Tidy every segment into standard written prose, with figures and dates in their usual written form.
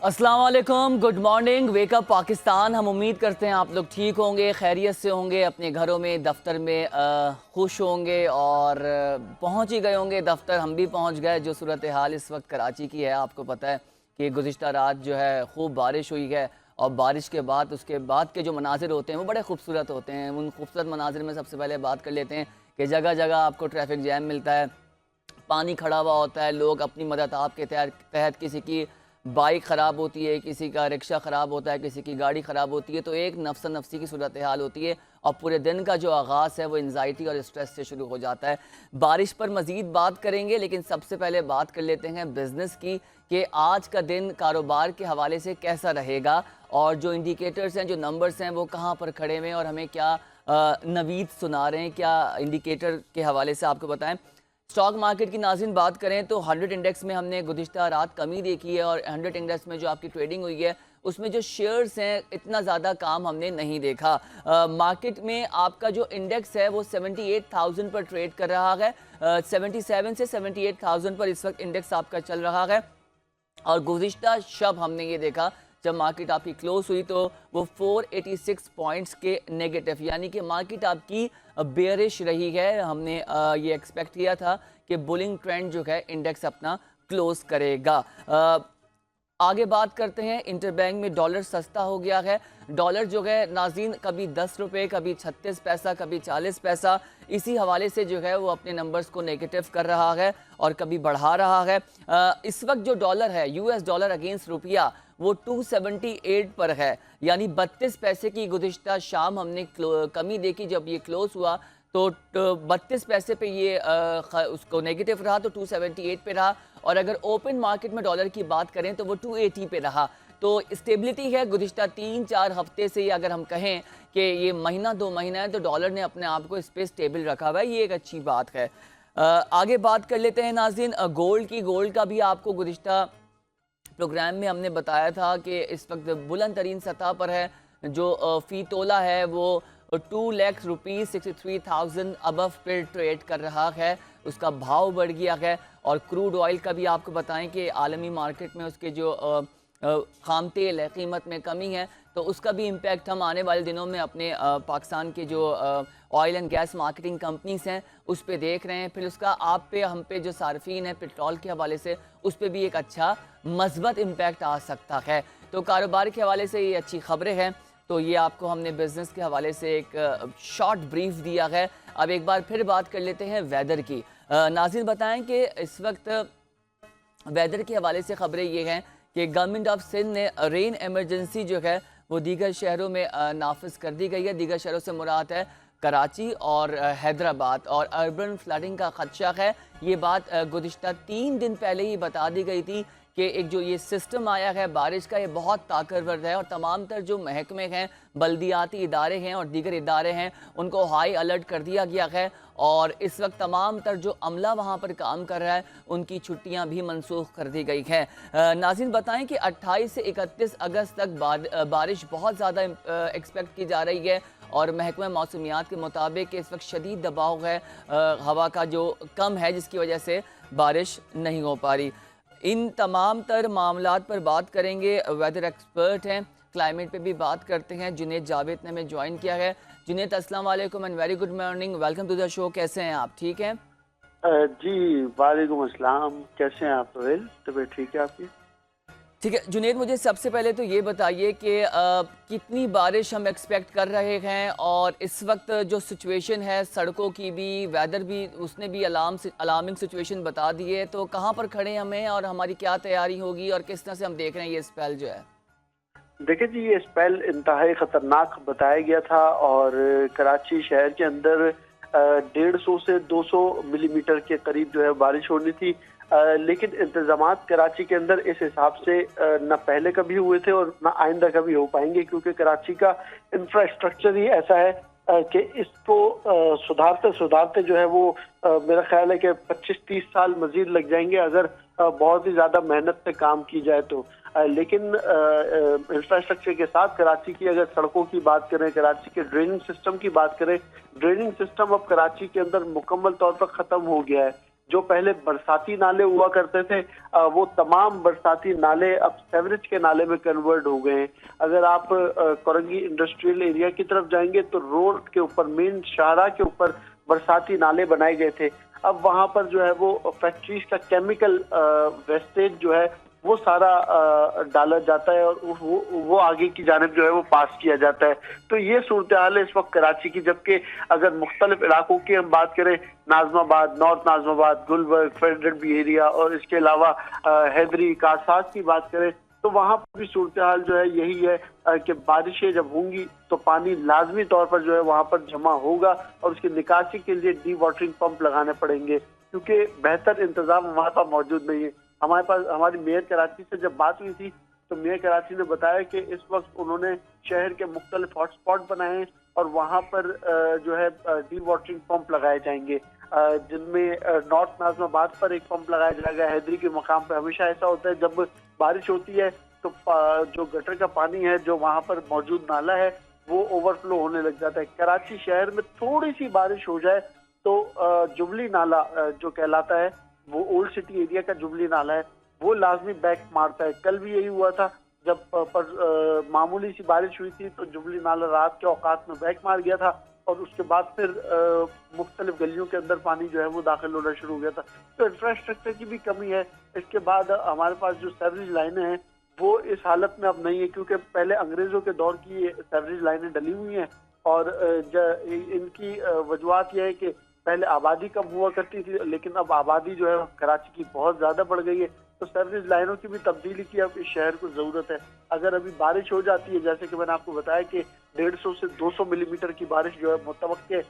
अस्सलाम वालेकुम, good morning, wake up Pakistan. हम उम्मीद करते हैं आप लोग ठीक होंगे, खैरियत से होंगे, अपने घरों में, दफ्तर में खुश होंगे और पहुंच ही गए होंगे दफ्तर। हम भी पहुंच गए। जो सूरत हाल इस वक्त कराची की है, आपको पता है कि गुज़िश्ता रात जो है खूब बारिश हुई है और बारिश के बाद उसके बाद के जो मनाजिर होते हैं वो बड़े खूबसूरत होते हैं। उन खूबसूरत मनाजिर में सबसे पहले बात कर लेते हैं कि जगह जगह आपको ट्रैफिक जैम मिलता है, पानी खड़ा हुआ होता है, लोग अपनी मदद आपके तहत किसी की बाइक ख़राब होती है, किसी का रिक्शा ख़राब होता है, किसी की गाड़ी ख़राब होती है, तो एक नफ्सा नफसी की सूरत हाल होती है और पूरे दिन का जो आगाज़ है वो एंजाइटी और स्ट्रेस से शुरू हो जाता है। बारिश पर मज़ीद बात करेंगे, लेकिन सबसे पहले बात कर लेते हैं बिज़नेस की कि आज का दिन कारोबार के हवाले से कैसा रहेगा और जो इंडिकेटर्स हैं, जो नंबर्स हैं, वो कहाँ पर खड़े हुए हैं और हमें क्या नवीद सुना रहे हैं, क्या इंडिकेटर के हवाले से आपको बताएं। स्टॉक मार्केट की नाज़रीन बात करें तो 100 इंडेक्स में हमने गुज़िश्ता रात कमी देखी है और 100 इंडेक्स में जो आपकी ट्रेडिंग हुई है उसमें जो शेयर्स हैं इतना ज़्यादा काम हमने नहीं देखा। मार्केट में आपका जो इंडेक्स है वो 78,000 पर ट्रेड कर रहा है। 77 से 78,000 पर इस वक्त इंडेक्स आपका चल रहा है और गुज़िश्ता शब हमने ये देखा जब मार्केट आपकी क्लोज हुई तो वो 486 पॉइंट्स के नेगेटिव, यानी कि मार्केट आपकी बेयरिश रही है। हमने ये एक्सपेक्ट किया था कि बुलिंग ट्रेंड जो है इंडेक्स अपना क्लोज करेगा। आगे बात करते हैं, इंटरबैंक में डॉलर सस्ता हो गया है। डॉलर जो है नाज़रीन कभी 10 रुपये, कभी 36 पैसा, कभी 40 पैसा, इसी हवाले से जो है वो अपने नंबर्स को नेगेटिव कर रहा है और कभी बढ़ा रहा है। इस वक्त जो डॉलर है, US डॉलर अगेंस्ट रुपया, वो 278 पर है, यानी 32 पैसे की गुज़िश्ता शाम हमने कमी देखी। जब ये क्लोज हुआ तो 32 पैसे पे ये उसको नेगेटिव रहा, तो 278 पे रहा और अगर ओपन मार्केट में डॉलर की बात करें तो वो 280 पे रहा। तो स्टेबिलिटी है गुज़िश्ता 3-4 हफ्ते से, अगर हम कहें कि ये महीना 2 महीना है तो डॉलर ने अपने आप को इस पर स्टेबल रखा हुआ है, ये एक अच्छी बात है। आगे बात कर लेते हैं नाज़रीन गोल्ड की। गोल्ड का भी आपको गुज़िश्ता प्रोग्राम में हमने बताया था कि इस वक्त बुलंद तरीन सतह पर है। जो फ़ी तोला है वो 2,63,000 अबव पर ट्रेड कर रहा है, उसका भाव बढ़ गया है। और क्रूड ऑयल का भी आपको बताएं कि आलमी मार्केट में उसके जो खाम तेल है कीमत में कमी है, तो उसका भी इम्पैक्ट हम आने वाले दिनों में अपने पाकिस्तान के जो oil and gas marketing companies हैं उस पे देख रहे हैं। फिर उसका आप पे हम पे जो सार्फिन है पेट्रोल के हवाले से, उस पर भी एक अच्छा मस्बत इम्पैक्ट आ सकता है। तो कारोबार के हवाले से ये अच्छी खबरें हैं। तो ये आपको हमने बिज़नेस के हवाले से एक शॉर्ट ब्रीफ दिया है। अब एक बार फिर बात कर लेते हैं वेदर की। नाज़रीन बताएं कि इस वक्त वेदर के हवाले से खबरें ये हैं कि गवर्नमेंट ऑफ सिंध ने रेन एमरजेंसी जो है वो दीगर शहरों में नाफिज कर दी गई है। दीगर शहरों से मुराद है कराची और हैदराबाद और अर्बन फ्लडिंग का खदशा है। ये बात गुज़िश्ता 3 दिन पहले ही बता दी गई थी कि एक जो ये सिस्टम आया है बारिश का, ये बहुत ताकतवर है और तमाम तर जो महकमे हैं, बल्दियाती इदारे हैं और दीगर इदारे हैं, उनको हाई अलर्ट कर दिया गया है और इस वक्त तमाम तर जो अमला वहाँ पर काम कर रहा है उनकी छुट्टियाँ भी मनसूख कर दी गई हैं। नाज़रीन बताएं कि 28 से 31 अगस्त तक बारिश बहुत ज़्यादा एक्सपेक्ट की जा रही है और महकमा मौसमियात के मुताबिक इस वक्त शदीद दबाव है, हवा का जो कम है जिसकी वजह से बारिश नहीं हो पा रही। इन तमाम तर मामलात पर बात करेंगे। वेदर एक्सपर्ट हैं, क्लाइमेट पे भी बात करते हैं। जुनेद जावेद ने हमें ज्वाइन किया है। जुनेद अस्सलाम वालेकुम and very good morning, welcome to the show. कैसे हैं आप, ठीक हैं? जी वालेकुम अस्सलाम, कैसे हैं आप? तबीयत ठीक है आपकी? ठीक है जुनेद, मुझे सबसे पहले तो ये बताइए कि कितनी बारिश हम एक्सपेक्ट कर रहे हैं और इस वक्त जो सिचुएशन है सड़कों की भी, वेदर भी, उसने भी अलार्मिंग सिचुएशन बता दी है, तो कहाँ पर खड़े हमें और हमारी क्या तैयारी होगी और किस तरह से हम देख रहे हैं ये स्पेल जो है? देखिए जी, ये स्पेल इंतहाई खतरनाक बताया गया था और कराची शहर के अंदर 150 से 200 मिलीमीटर के करीब जो है बारिश होनी थी। लेकिन इंतजामात कराची के अंदर इस हिसाब से न पहले कभी हुए थे और न आइंदा कभी हो पाएंगे, क्योंकि कराची का इंफ्रास्ट्रक्चर ही ऐसा है कि इसको सुधारते सुधारते जो है वो मेरा ख्याल है कि 25-30 साल मजीद लग जाएंगे अगर बहुत ही ज्यादा मेहनत से काम की जाए तो। लेकिन इंफ्रास्ट्रक्चर के साथ कराची की अगर सड़कों की बात करें, कराची के ड्रेनिंग सिस्टम की बात करें, ड्रेनिंग सिस्टम अब कराची के अंदर मुकम्मल तौर पर खत्म हो गया है। जो पहले बरसाती नाले हुआ करते थे वो तमाम बरसाती नाले अब सेवरेज के नाले में कन्वर्ट हो गए हैं। अगर आप कोरंगी इंडस्ट्रियल एरिया की तरफ जाएंगे तो रोड के ऊपर, मेन शाहराह के ऊपर बरसाती नाले बनाए गए थे। अब वहां पर जो है वो फैक्ट्रीज का केमिकल वेस्टेज जो है वो सारा डाला जाता है और वो आगे की जानिब जो है वो पास किया जाता है। तो ये सूरत हाल है इस वक्त कराची की। जबकि अगर मुख्तलिफ इलाकों की हम बात करें, Nazimabad, north Nazimabad, Gulberg, federal B area और इसके अलावा हैदरी, कारसाज की बात करें तो वहां पर भी सूरत हाल जो है यही है कि बारिशें जब होंगी तो पानी लाजमी तौर पर जो है वहां पर जमा होगा और उसकी निकासी के लिए डी वाटरिंग पंप लगाने पड़ेंगे, क्योंकि बेहतर इंतजाम हमारे पास मौजूद नहीं है। हमारे पास, हमारी मेयर कराची से जब बात हुई थी तो मेयर कराची ने बताया कि इस वक्त उन्होंने शहर के मुख्तलिफ हॉटस्पॉट बनाए हैं और वहां पर जो है डी वाटरिंग पंप लगाए जाएंगे, जिनमें नॉर्थ नाजमाबाद पर एक पंप लगाया जाएगा। हैदरी के मकाम पर हमेशा ऐसा होता है जब बारिश होती है तो जो गटर का पानी है जो वहां पर मौजूद नाला है वो ओवरफ्लो होने लग जाता है। कराची शहर में थोड़ी सी बारिश हो जाए तो जुबली नाला जो कहलाता है, वो ओल्ड सिटी एरिया का जुबली नाला है, वो लाजमी बैक मारता है। कल भी यही हुआ था, जब मामूली सी बारिश हुई थी तो जुबली नाला रात के औकात में बैक मार गया था और उसके बाद फिर मुख्तलिफ गलियों के अंदर पानी जो है वो दाखिल होना शुरू हो गया था। तो इंफ्रास्ट्रक्चर की भी कमी है। इसके बाद हमारे पास जो सेवरेज लाइनें हैं वो इस हालत में अब नहीं है, क्योंकि पहले अंग्रेजों के दौर की ये सेवरेज लाइनें डली हुई हैं और इनकी वजूहत यह है कि पहले आबादी कम हुआ करती थी, लेकिन अब आबादी जो है कराची की बहुत ज्यादा बढ़ गई है, तो सर्विस लाइनों की भी तब्दीली की अब इस शहर को जरूरत है। अगर अभी बारिश हो जाती है, जैसे कि मैंने आपको बताया कि 150 से 200 मिलीमीटर की बारिश जो है मुतवक्के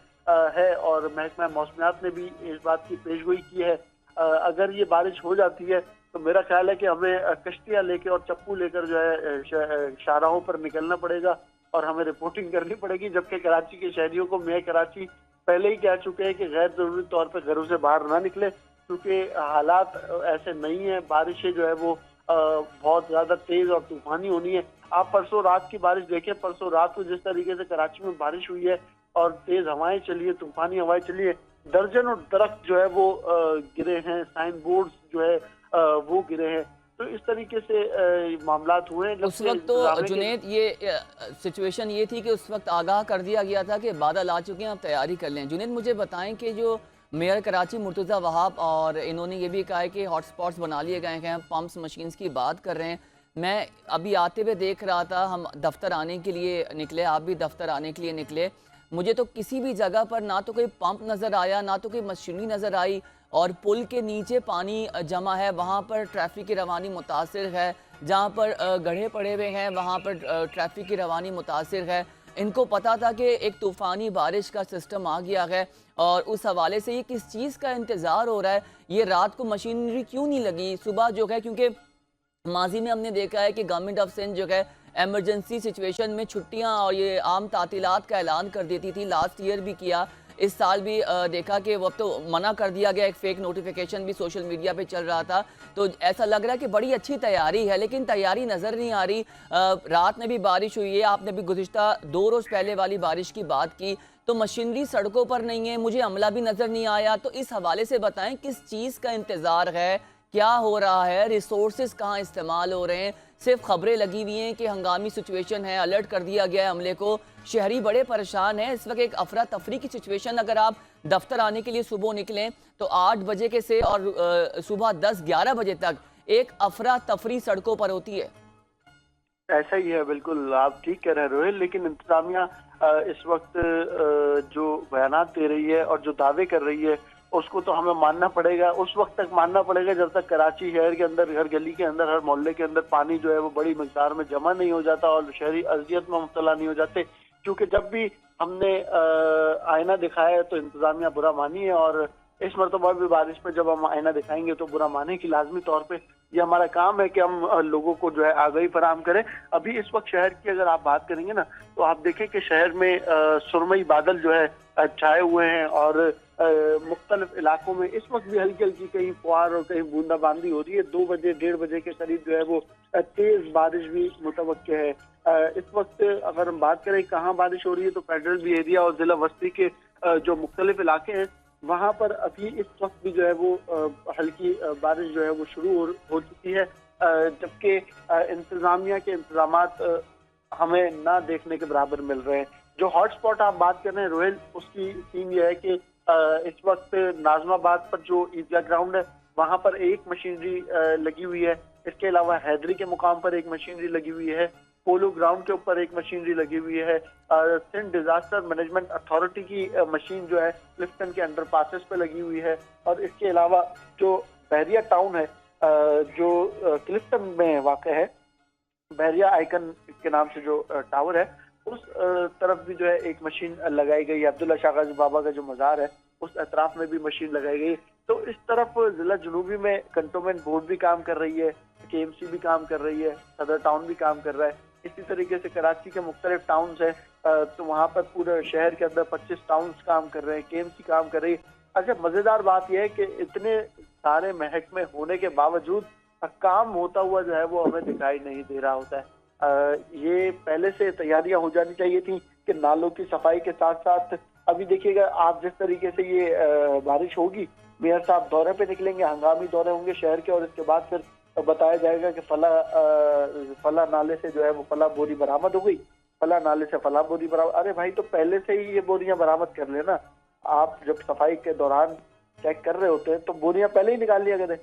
है और महकमा मौसमियात ने भी इस बात की पेशगोई की है। अगर ये बारिश हो जाती है तो मेरा ख्याल है कि हमें कश्तियां लेकर और चप्पू लेकर जो है शाहराहों पर निकलना पड़ेगा और हमें रिपोर्टिंग करनी पड़ेगी। जबकि कराची के शहरियों को मेयर कराची पहले ही कह चुके हैं कि गैर जरूरी तौर पर घरों से बाहर ना निकले, क्योंकि हालात ऐसे नहीं है। बारिशें जो है वो बहुत ज्यादा तेज और तूफानी होनी है। आप परसों रात की बारिश देखें, परसों रात को जिस तरीके से कराची में बारिश हुई है और तेज हवाएं चली है, तूफानी हवाएं चली है, दर्जनों दरख्त जो है वो गिरे हैं, साइन बोर्ड जो है वो गिरे हैं। तो इस तरीके से मामलात हुए हैं। उस वक्त तो जुनैद ये सिचुएशन ये थी कि उस वक्त आगाह कर दिया गया था कि बादल आ चुके हैं, आप तैयारी कर लें। जुनैद मुझे बताएं कि जो मेयर कराची मुर्तज़ा वहाब और इन्होंने ये भी कहा है कि हॉटस्पॉट्स बना लिए गए हैं, पंप्स मशीन्स की बात कर रहे हैं। मैं अभी आते हुए देख रहा था, हम दफ्तर आने के लिए निकले, आप भी दफ्तर आने के लिए निकले, मुझे तो किसी भी जगह पर ना तो कोई पंप नज़र आया, ना तो कोई मशीनरी नज़र आई, और पुल के नीचे पानी जमा है, वहाँ पर ट्रैफिक की रवानी मुतासिर है, जहाँ पर गड्ढे पड़े हुए हैं वहाँ पर ट्रैफिक की रवानी मुतासिर है। इनको पता था कि एक तूफ़ानी बारिश का सिस्टम आ गया है और उस हवाले से ये किस चीज़ का इंतज़ार हो रहा है, ये रात को मशीनरी क्यों नहीं लगी सुबह जो है, क्योंकि माजी में हमने देखा है कि गवर्नमेंट ऑफ सिंध जो है एमरजेंसी सिचुएशन में छुट्टियां और ये आम तातीलात का ऐलान कर देती थी। लास्ट ईयर भी किया, इस साल भी देखा कि वक्त तो मना कर दिया गया, एक फेक नोटिफिकेशन भी सोशल मीडिया पे चल रहा था। तो ऐसा लग रहा है कि बड़ी अच्छी तैयारी है, लेकिन तैयारी नज़र नहीं आ रही। रात में भी बारिश हुई है, आपने भी गुज़िश्ता 2 रोज़ पहले वाली बारिश की बात की, तो मशीनरी सड़कों पर नहीं है, मुझे अमला भी नज़र नहीं आया। तो इस हवाले से बताएं किस चीज़ का इंतज़ार है, क्या हो रहा है, रिसोर्सेज कहाँ इस्तेमाल हो रहे हैं? सिर्फ खबरें लगी हुई हैं कि हंगामी सिचुएशन है, अलर्ट कर दिया गया है अमले को, शहरी बड़े परेशान हैं इस वक्त। एक अफरा तफरी की सिचुएशन, अगर आप दफ्तर आने के लिए सुबह निकलें तो 8 बजे के से और सुबह 10-11 बजे तक एक अफरा तफरी सड़कों पर होती है। ऐसा ही है, बिल्कुल आप ठीक कह रहे हैं रोहित। लेकिन इंतजामिया इस वक्त जो बयानात दे रही है और जो दावे कर रही है उसको तो हमें मानना पड़ेगा, उस वक्त तक मानना पड़ेगा जब तक कराची शहर के अंदर, हर गली के अंदर, हर मोहल्ले के अंदर पानी जो है वो बड़ी मिकदार में जमा नहीं हो जाता और शहरी अजियत में मुब्तला नहीं हो जाते। क्योंकि जब भी हमने आईना दिखाया है तो इंतजामिया बुरा मानी है, और इस मरतबा भी बारिश पे जब हम आईना दिखाएंगे तो बुरा माने की लाजमी तौर पे ये हमारा काम है कि हम लोगों को जो है आगाही फराहम करें। अभी इस वक्त शहर की अगर आप बात करेंगे ना तो आप देखें कि शहर में सुरमई बादल जो है छाए हुए हैं और मुख्तलिफ इलाकों में इस वक्त भी हल्की हल्की कहीं फुहार और कहीं बूंदाबांदी हो रही है। 2 बजे 1:30 बजे के करीब जो है वो तेज बारिश भी मुतवक्के है। इस वक्त अगर हम बात करें कहाँ बारिश हो रही है तो फेडरल बी एरिया और जिला वस्ती के जो मुख्तलिफ इलाके हैं वहां पर अभी इस वक्त भी जो है वो हल्की बारिश जो है वो शुरू हो चुकी है, जबकि इंतजामिया के इंतजामात हमें ना देखने के बराबर मिल रहे हैं। जो हॉटस्पॉट आप बात कर रहे हैं रोहेल, उसकी सीन ये है कि इस वक्त नाजमाबाद पर जो ईदगाह ग्राउंड है वहां पर एक मशीनरी लगी हुई है। इसके अलावा हैदरी के मुकाम पर एक मशीनरी लगी हुई है। पोलो ग्राउंड के ऊपर एक मशीनरी लगी हुई है। सिंध डिजास्टर मैनेजमेंट अथॉरिटी की मशीन जो है क्लिफ्टन के अंडर पासेस पे लगी हुई है। और इसके अलावा जो बहरिया टाउन है जो क्लिफ्टन में वाक़ है, बहरिया आइकन के नाम से जो टावर है, उस तरफ भी जो है एक मशीन लगाई गई है। अब्दुल्ला शाह गाजी बाबा का जो मज़ार है उस अतराफ में भी मशीन लगाई गई। तो इस तरफ जिला जुनूबी में कंटोनमेंट बोर्ड भी काम कर रही है, केएमसी भी काम कर रही है, सदर टाउन भी काम कर रहा है। इसी तरीके से कराची के मुख्तलिफ टाउन्स हैं, तो वहाँ पर पूरे शहर के अंदर 25 टाउन्स काम कर रहे हैं, केएमसी काम कर रही है। अच्छा, मज़ेदार बात यह है कि इतने सारे महकमे होने के बावजूद काम होता हुआ जो है वो हमें दिखाई नहीं दे रहा होता है। ये पहले से तैयारियां हो जानी चाहिए थी कि नालों की सफाई के साथ साथ अभी देखिएगा आप जिस तरीके से ये बारिश होगी, मेयर साहब दौरे पे निकलेंगे, हंगामी दौरे होंगे शहर के, और इसके बाद फिर बताया जाएगा कि फला नाले से जो है वो फला बोरी बरामद हो गई, फला नाले से फला बोरी बरामद। अरे भाई, तो पहले से ही ये बोरियां बरामद कर लेना। आप जब सफाई के दौरान चेक कर रहे होते हैं तो बोरियां पहले ही निकाल लिया करें।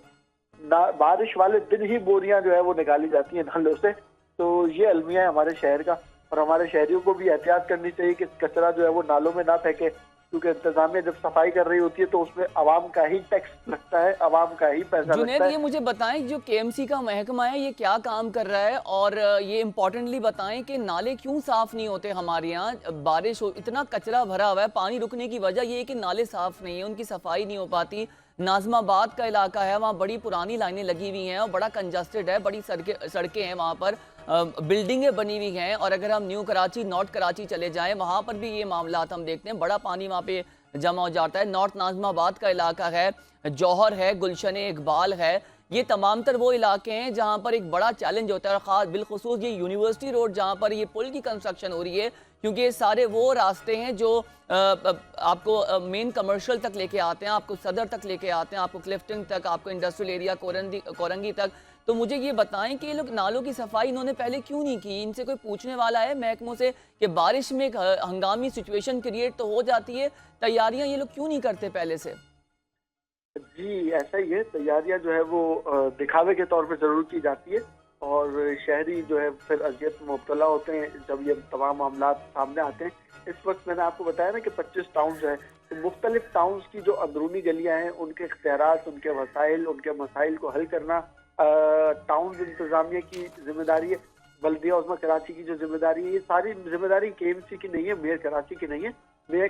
बारिश वाले दिन ही बोरियां जो है वो निकाली जाती है नालों से। तो ये अलमिया है हमारे शहर का, और हमारे शहरियों को भी एहतियात करनी चाहिए कि कचरा जो है वो नालों में ना फेंके, क्योंकि इंतजामिया जब सफाई कर रही होती है तो उसमें आवाम का ही टैक्स लगता है, आवाम का ही पैसा जुनैद, लगता है। ये मुझे बताएं जो केएमसी का महकमा है ये क्या काम कर रहा है, और ये इम्पोर्टेंटली बताएं कि नाले क्यों साफ नहीं होते हमारे यहाँ। बारिश हो, इतना कचरा भरा हुआ है, पानी रुकने की वजह ये है कि नाले साफ नहीं है, उनकी सफाई नहीं हो पाती। नाजमाबाद का इलाका है, वहाँ बड़ी पुरानी लाइनें लगी हुई हैं और बड़ा कंजस्टेड है, बड़ी सड़कें हैं वहाँ पर, बिल्डिंगें बनी हुई हैं। और अगर हम न्यू कराची, नॉर्थ कराची चले जाएं, वहाँ पर भी ये मामलात हम देखते हैं, बड़ा पानी वहाँ पे जमा हो जाता है। नॉर्थ नाजमाबाद का इलाका है, जौहर है, गुलशन इकबाल है, ये तमाम तर वो इलाके हैं जहाँ पर एक बड़ा चैलेंज होता है। और ख़ास बिलखुसूस ये यूनिवर्सिटी रोड जहाँ पर ये पुल की कंस्ट्रक्शन हो रही है, क्योंकि ये सारे वो रास्ते हैं जो आपको मेन कमर्शियल तक लेके आते हैं, आपको सदर तक लेके आते हैं, आपको क्लिफ्टन तक, आपको इंडस्ट्रियल एरिया कोरंगी तक। तो मुझे ये बताएं कि ये लोग नालों की सफाई इन्होंने पहले क्यों नहीं की? इनसे कोई पूछने वाला है महकमों से कि बारिश में एक हंगामी सिचुएशन क्रिएट तो हो जाती है, तैयारियां ये लोग क्यों नहीं करते पहले से? जी, ऐसा ही है। तैयारियां जो है वो दिखावे के तौर पे जरूर की जाती है, और शहरी जो है फिर अजियत में मुब्तला होते हैं जब ये तमाम मामला सामने आते हैं। इस वक्त मैंने आपको बताया ना कि 25 टाउन्स हैं, तो मुख्तलिफ टाउन्स की जो अंदरूनी गलियां हैं उनके इख्तियारात, उनके वसाइल, उनके मसाइल को हल करना टाउन इंतजामिया की जिम्मेदारी है। बल्दिया उस्मा कराची की जो जिम्मेदारी है, ये सारी जिम्मेदारी केएमसी की नहीं है, मेयर कराची की नहीं है। मेयर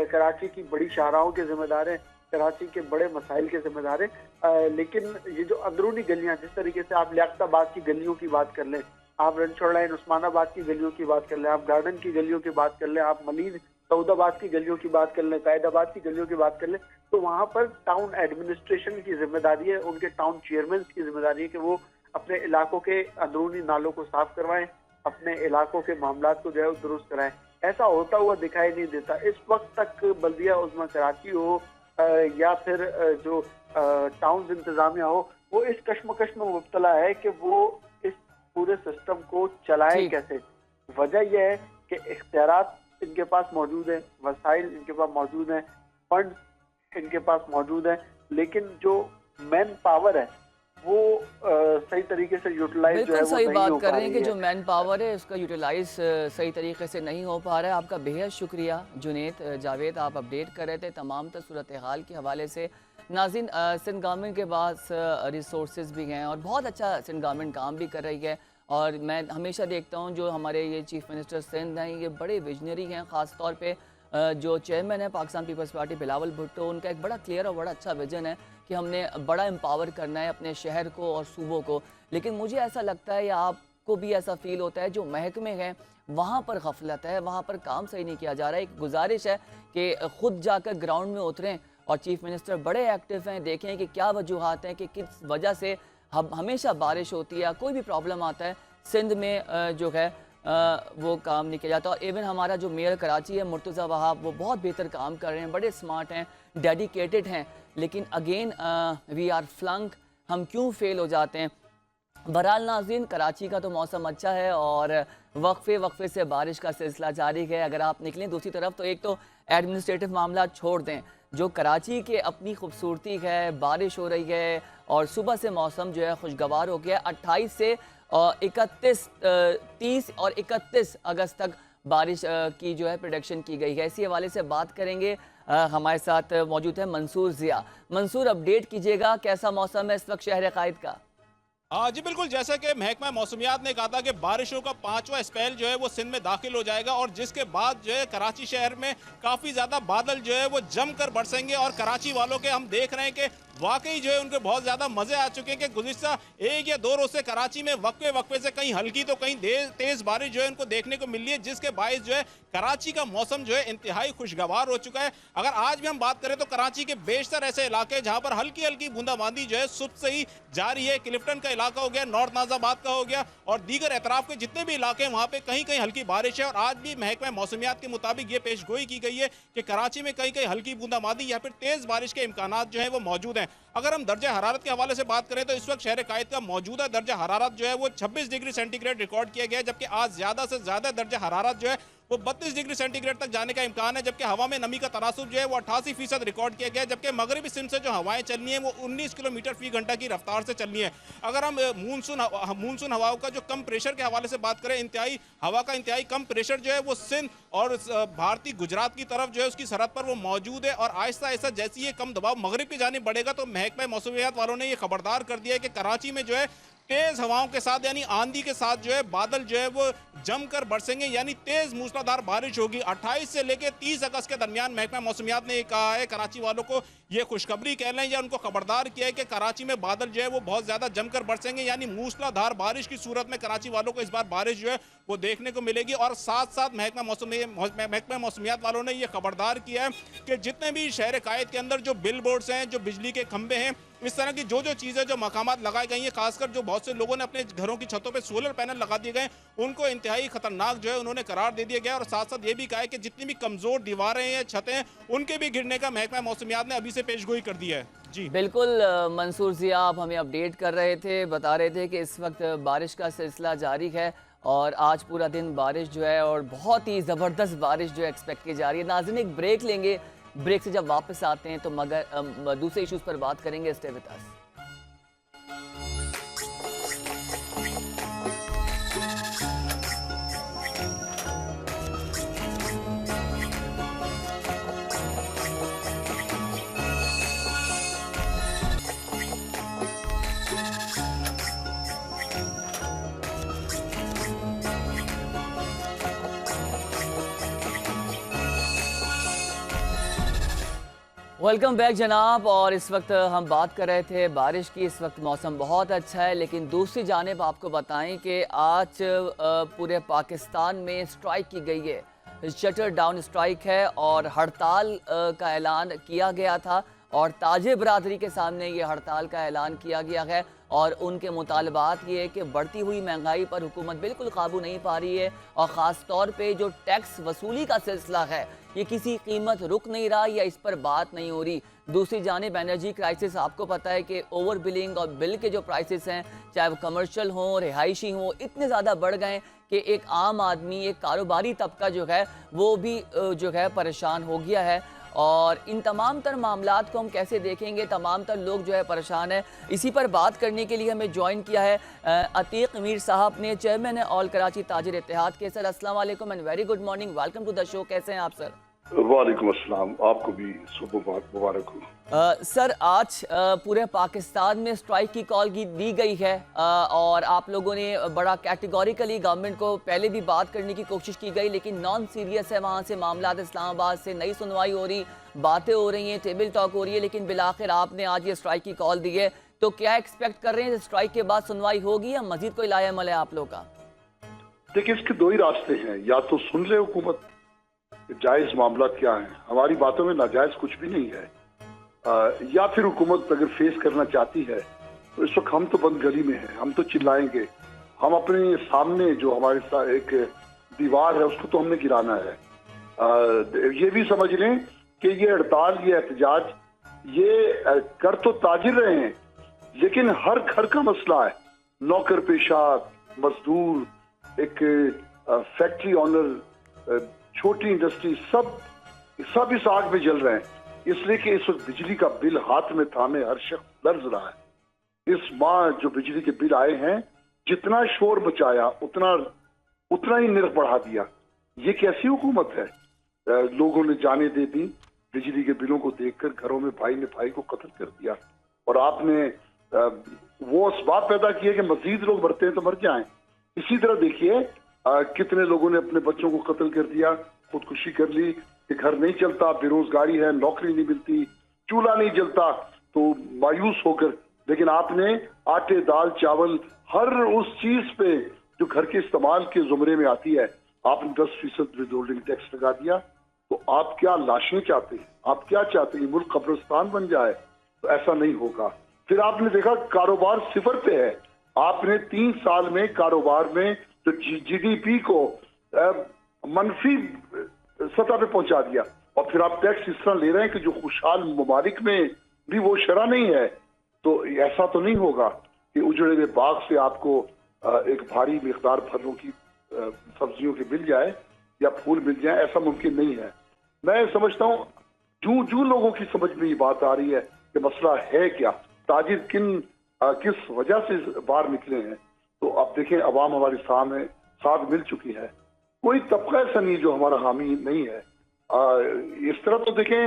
कराची की बड़ी शाहराहों के जिम्मेदार हैं, कराची के बड़े मसाइल के जिम्मेदार हैं। लेकिन ये जो अंदरूनी गलियां, जिस तरीके से आप लियाकताबाद की गलियों की बात कर लें, आप रणछोड़ लाइन उस्मानाबाद की गलियों की बात कर लें, आप गार्डन की गलियों की बात कर लें, आप मलीन सऊदाबाद की गलियों की बात कर लें, कायदाबाद की गलियों की बात कर लें, तो वहाँ पर टाउन एडमिनिस्ट्रेशन की जिम्मेदारी है, उनके टाउन चेयरमैन की जिम्मेदारी है कि वो अपने इलाकों के अंदरूनी नालों को साफ करवाएं, अपने इलाकों के मामला को जो है दुरुस्त कराएं। ऐसा होता हुआ दिखाई नहीं देता। इस वक्त तक बल्दिया उस्मा कराची हो या फिर जो टाउन इंतजामिया हो, वो इस कश्मकश में मुब्तला है कि वो इस पूरे सिस्टम को चलाए कैसे। वजह यह है कि इख्तियारात इनके पास मौजूद है, वसाइल इनके पास मौजूद हैं, फंड इनके पास मौजूद है, लेकिन जो मैन पावर है वो सही तरीके से यूटिलाइज जो है वो सही नहीं बात हो कर पा रहे हैं रही कि है। जो मैन पावर है उसका यूटिलाइज सही तरीके से नहीं हो पा रहा है। आपका बेहद शुक्रिया जुनैद जावेद, आप अपडेट कर रहे थे तमाम तर सूरत हाल के हवाले से। नाज़रीन, सिंध गवर्नमेंट के पास रिसोर्सेज भी हैं और बहुत अच्छा सिंध गवर्नमेंट काम भी कर रही है, और मैं हमेशा देखता हूँ जो हमारे ये चीफ मिनिस्टर सिंध हैं ये बड़े विजनरी हैं। ख़ास तौर पे जो चेयरमैन है पाकिस्तान पीपल्स पार्टी बिलावल भुट्टो, उनका एक बड़ा क्लियर और बड़ा अच्छा विजन है कि हमने बड़ा एम्पावर करना है अपने शहर को और सूबों को। लेकिन मुझे ऐसा लगता है या आपको भी ऐसा फील होता है जो महकमे हैं वहाँ पर गफलत है, वहाँ पर काम सही नहीं किया जा रहा है। एक गुजारिश है कि ख़ुद जाकर ग्राउंड में उतरें, और चीफ मिनिस्टर बड़े एक्टिव हैं, देखें कि क्या वजूहात हैं कि किस वजह से हमेशा बारिश होती है, कोई भी प्रॉब्लम आता है सिंध में जो है वो काम नहीं किया जाता। और इवन हमारा जो मेयर कराची है मुर्तज़ा वहाब, वो बहुत बेहतर काम कर रहे हैं, बड़े स्मार्ट हैं, डेडिकेटेड हैं, लेकिन अगेन वी आर फ्लंक, हम क्यों फेल हो जाते हैं। बहरहाल नाज़रीन, कराची का तो मौसम अच्छा है और वक्फे से बारिश का सिलसिला जारी है। अगर आप निकलें दूसरी तरफ तो एक तो एडमिनिस्ट्रेटिव मामला छोड़ दें, जो कराची के अपनी खूबसूरती है, बारिश हो रही है और सुबह से मौसम जो है खुशगवार हो गया। 28 से 30 और 31 अगस्त तक बारिश की जो है प्रेडिक्शन की गई है। इसी हवाले से बात करेंगे। हमारे साथ मौजूद है मंसूर ज़िया। मंसूर, अपडेट कीजिएगा, कैसा मौसम है इस वक्त शहर कायद का? जी बिल्कुल, जैसा कि महकमा मौसमियात ने कहा था कि बारिशों का 5वां स्पेल जो है वो सिंध में दाखिल हो जाएगा और जिसके बाद जो है कराची शहर में काफ़ी ज़्यादा बादल जो है वो जमकर बरसेंगे और कराची वालों के हम देख रहे हैं कि वाकई जो है उनके बहुत ज़्यादा मज़े आ चुके हैं कि गुज़िश्ता 1 या 2 रोज़ से कराची में वक्फे से कहीं हल्की तो कहीं तेज़ बारिश जो है उनको देखने को मिल रही है, जिसके बायस जो है कराची का मौसम जो है इंतहाई खुशगवार हो चुका है। अगर आज भी हम बात करें तो कराची के बेशतर ऐसे इलाके जहाँ पर हल्की हल्की बूंदाबांदी जो है सुबह से ही जारी है। क्लिफ्टन का इलाका हो गया, नॉर्थ नाजाबाद का हो गया और दीगर एतराफ़ के जितने भी इलाके हैं वहाँ पे कहीं कहीं हल्की बारिश है। और आज भी महकमा मौसमियात के मुताबिक ये पेशगोई की गई है कि कराची में कहीं कहीं हल्की बूंदाबांदी या फिर तेज़ बारिश के इम्कानात जो है वो मौजूद हैं। अगर हम दर्जा हरारत के हवाले से बात करें तो इस वक्त शहर कायद का मौजूदा दर्जा हरारत जो है वो 26 डिग्री सेंटीग्रेड रिकॉर्ड किया गया है, जबकि आज ज़्यादा से ज़्यादा दर्जा हरारत जो है वो 32 डिग्री सेंटीग्रेड तक जाने का इम्कान है। जबकि हवा में नमी का तनासुब जो है वो 88% रिकॉर्ड किया गया है, जबकि मगरबी सिंध से जो हवाएं चलनी है वो 19 किलोमीटर फी घंटा की रफ्तार से चलनी है। अगर हम मूनसून हवाओं का जो कम प्रेशर के हवाले से बात करें, हवा का इंतहाई कम प्रेशर जो है वो सिंध और भारतीय गुजरात की तरफ जो है उसकी सरहद पर वो मौजूद है और आहिस्ता आहिस्ता जैसे ये कम दबाव मगरिब की जानिब बढ़ेगा तो महकमा मौसमियात वालों ने ये खबरदार कर दिया है कि कराची में जो है तेज हवाओं के साथ यानी आंधी के साथ जो है बादल जो है वो जमकर बरसेंगे, यानी तेज मूसलाधार बारिश होगी। 28 से लेकर 30 अगस्त के दरमियान महकमा मौसमियात ने कहा है, कराची वालों को ये खुशखबरी कह लें या उनको खबरदार किया है कि कराची में बादल जो है वो बहुत ज़्यादा जमकर बरसेंगे, यानी मूसलाधार बारिश की सूरत में कराची वालों को इस बार बारिश जो है वो देखने को मिलेगी। और साथ साथ महकमा मौसमियात वालों ने यह खबरदार किया है कि जितने भी शहर कायद के अंदर जो बिल बोर्ड्स हैं, जो बिजली के खंभे हैं, इस तरह की जो चीज़ें जो मकामात लगाई गई हैं, खासकर जो बहुत से लोगों ने अपने घरों की छतों पे सोलर पैनल लगा दिए गए, उनको इंतहाई खतरनाक जो है उन्होंने करार दे दिया गया। और साथ साथ ये भी कहा है कि जितनी भी कमज़ोर दीवारें या छतें हैं उनके भी गिरने का महकमा मौसमियात ने अभी से पेशगोई कर दी है। जी बिल्कुल मंसूर ज़िया, आप हमें अपडेट कर रहे थे, बता रहे थे कि इस वक्त बारिश का सिलसिला जारी है और आज पूरा दिन बारिश जो है और बहुत ही ज़बरदस्त बारिश जो है एक्सपेक्ट की जा रही है। नाज़रीन, एक ब्रेक लेंगे, ब्रेक से जब वापस आते हैं तो मगर दूसरे इश्यूज़ पर बात करेंगे। Stay with us. Welcome back जनाब। और इस वक्त हम बात कर रहे थे बारिश की। इस वक्त मौसम बहुत अच्छा है, लेकिन दूसरी जानिब आपको बताएं कि आज पूरे पाकिस्तान में स्ट्राइक की गई है, शटर डाउन स्ट्राइक है और हड़ताल का ऐलान किया गया था और ताजिर बरादरी के सामने ये हड़ताल का ऐलान किया गया है और उनके मुतालबात ये है कि बढ़ती हुई महंगाई पर हुकूमत बिल्कुल काबू नहीं पा रही है और ख़ास तौर पे जो टैक्स वसूली का सिलसिला है ये किसी कीमत रुक नहीं रहा या इस पर बात नहीं हो रही। दूसरी जानिब एनर्जी क्राइसिस, आपको पता है कि ओवर बिलिंग और बिल के जो प्राइसेस हैं, चाहे वो कमर्शियल हों, रिहायशी हों, इतने ज़्यादा बढ़ गए कि एक आम आदमी, एक कारोबारी तबका जो है वो भी जो है परेशान हो गया है। और इन तमाम तर मामलात को हम कैसे देखेंगे, तमाम तर लोग जो है परेशान है। इसी पर बात करने के लिए हमें ज्वाइन किया है अतीक मीर साहब ने, चेयरमैन है ऑल कराची ताजिर इत्तेहाद के। सर अस्सलाम वालेकुम and very good morning, welcome to the show. कैसे हैं आप सर? वालेकुम अस्सलाम, आपको भी सुबह मुबारक हो। सर आज पूरे पाकिस्तान में स्ट्राइक की कॉल दी गई है और आप लोगों ने बड़ा कैटेगोरिकली गवर्नमेंट को पहले भी बात करने की कोशिश की गई, लेकिन नॉन सीरियस है वहाँ से मामला। इस्लामाबाद से नई सुनवाई हो रही, बातें हो रही हैं, टेबल टॉक हो रही है, लेकिन बिलाखिर आपने आज ये स्ट्राइक की कॉल दी है। तो क्या एक्सपेक्ट कर रहे हैं, स्ट्राइक के बाद सुनवाई होगी या मजीद कोई लायामल है आप लोग का? देखिए, इसके दो ही रास्ते हैं, या तो सुन ले हुकूमत जायज मामला क्या है, हमारी बातों में नाजायज कुछ भी नहीं है, या फिर हुकूमत अगर फेस करना चाहती है तो इस वक्त हम तो बंद गली में हैं, हम तो चिल्लाएंगे, हम अपने सामने जो हमारे साथ एक दीवार है उसको तो हमने गिराना है। ये भी समझ लें कि ये हड़ताल, ये एहतजाज, ये कर तो ताजिर रहे हैं, लेकिन हर घर का मसला है। नौकर पेशा, मजदूर, एक फैक्ट्री ऑनर, छोटी इंडस्ट्री, सब इस आग में जल रहे हैं, इसलिए कि इस वक्त बिजली का बिल हाथ में थामे हर शख्स लर्ज रहा है। इस माह जो बिजली के बिल आए हैं, जितना शोर मचाया उतना ही निर्ख बढ़ा दिया। ये कैसी हुकूमत है? लोगों ने जाने दे दी, बिजली के बिलों को देखकर घरों में भाई ने भाई को कत्ल कर दिया, और आपने वो असबाब पैदा किए कि मजीद लोग मरते हैं तो मर जाएं। इसी तरह देखिए कितने लोगों ने अपने बच्चों को कत्ल कर दिया, खुदकुशी कर ली कि घर नहीं चलता, बेरोजगारी है, नौकरी नहीं मिलती, चूल्हा नहीं जलता, तो मायूस होकर। लेकिन आपने आटे, दाल, चावल, हर उस चीज पे जो घर के इस्तेमाल के जुमरे में आती है, आपने 10% विदहोल्डिंग टैक्स लगा दिया। तो आप क्या लाशें चाहते हैं? आप क्या चाहते हैं? मुल्क कब्रिस्तान बन जाए? तो ऐसा नहीं होगा। फिर आपने देखा कारोबार सिफर पे है। आपने 3 साल में कारोबार में तो जीडीपी को मनफी सतह पे पहुंचा दिया, और फिर आप टैक्स इस तरह ले रहे हैं कि जो खुशहाल ममालिक में भी वो शरह नहीं है। तो ऐसा तो नहीं होगा कि उजड़े हुए बाग से आपको एक भारी मिकदार फलों की, सब्जियों की मिल जाए या फूल मिल जाए, ऐसा मुमकिन नहीं है। मैं समझता हूँ जो लोगों की समझ में ये बात आ रही है कि मसला है क्या, ताजिर किस वजह से बाहर निकले हैं, तो अब देखें अवाम हमारे सामने साथ मिल चुकी है। कोई तबका ऐसा नहीं जो हमारा हामी नहीं है। इस तरह तो देखें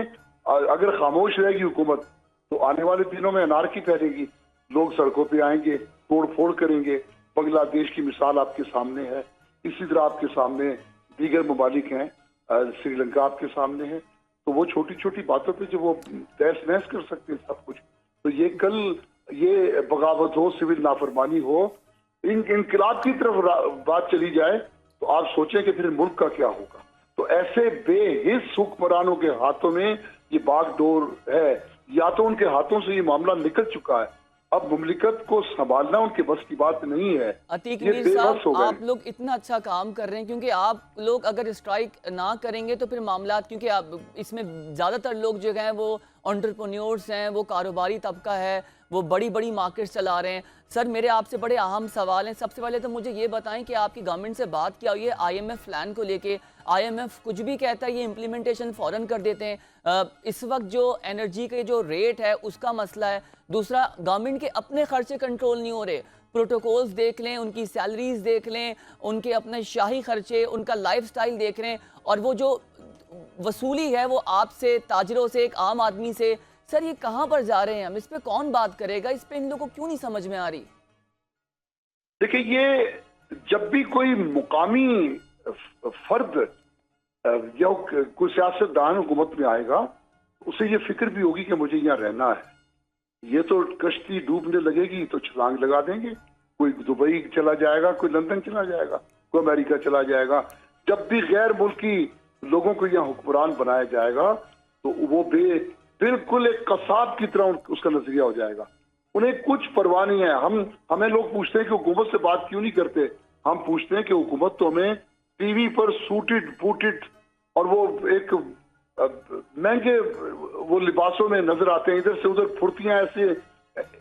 अगर खामोश रहेगी हुकूमत तो आने वाले दिनों में अनारकी फैलेगी, लोग सड़कों पे आएंगे, तोड़ फोड़ करेंगे। बांग्लादेश की मिसाल आपके सामने है, इसी तरह आपके सामने दीगर ममालिक हैं, श्रीलंका आपके सामने है। तो वो छोटी छोटी बातों पे जो वो तहस नहस कर सकते हैं सब कुछ, तो ये कल ये बगावत हो, सिविल नाफरमानी हो, इनकलाब की तरफ बात चली जाए तो आप सोचें कि फिर मुल्क का क्या होगा। तो ऐसे बेहिस हुक्मरानों के हाथों में ये बागडोर है, या तो उनके हाथों से ये मामला निकल चुका है, अब मुमलिकत को संभालना उनके बस की बात नहीं है। अतीक ये मीर बेबस साहब, हो गए। आप लोग इतना अच्छा काम कर रहे हैं, क्योंकि आप लोग अगर स्ट्राइक ना करेंगे तो फिर मामला, क्योंकि आप इसमें ज़्यादातर लोग जो हैं वो एंटरप्रेन्योर्स हैं, वो कारोबारी तबका है, वो बड़ी बड़ी मार्केट्स चला रहे हैं। सर मेरे आपसे बड़े अहम सवाल हैं। सबसे पहले तो मुझे ये बताएं कि आपकी गवर्नमेंट से बात क्या हुई है IMF प्लान को लेके? IMF कुछ भी कहता है ये इम्प्लीमेंटेशन फ़ौरन कर देते हैं। इस वक्त जो एनर्जी के जो रेट है उसका मसला है। दूसरा, गवर्नमेंट के अपने खर्चे कंट्रोल नहीं हो रहे। प्रोटोकॉल्स देख लें, उनकी सैलरीज देख लें, उनके अपने शाही खर्चे, उनका लाइफस्टाइल देख लें, और वो जो वसूली है वो आपसे, ताजरों से, एक आम आदमी से। सर ये कहाँ पर जा रहे हैं हम? इस पे कौन बात करेगा? इस पे इन लोगों को क्यों नहीं समझ में आ रही? देखिए, ये जब भी कोई मुकामी फर्द या कोई सियासतदान हुकूमत में आएगा, उसे ये फिक्र भी होगी कि मुझे यहाँ रहना है। ये तो कश्ती डूबने लगेगी तो छलांग लगा देंगे, कोई दुबई चला जाएगा, कोई लंदन चला जाएगा, कोई अमेरिका चला जाएगा। जब भी गैर मुल्की लोगों को यहाँ हुक्मरान बनाया जाएगा तो वो बिल्कुल एक कसाब की तरह उसका नजरिया हो जाएगा। उन्हें कुछ परवाह नहीं है। हमें लोग पूछते हैं कि हुकूमत से बात क्यों नहीं करते। हम पूछते हैं कि हुकूमत तो हमें टीवी पर सूटेड बूटेड और वो एक महंगे वो लिबासों में नजर आते हैं, इधर से उधर फुर्तियां ऐसे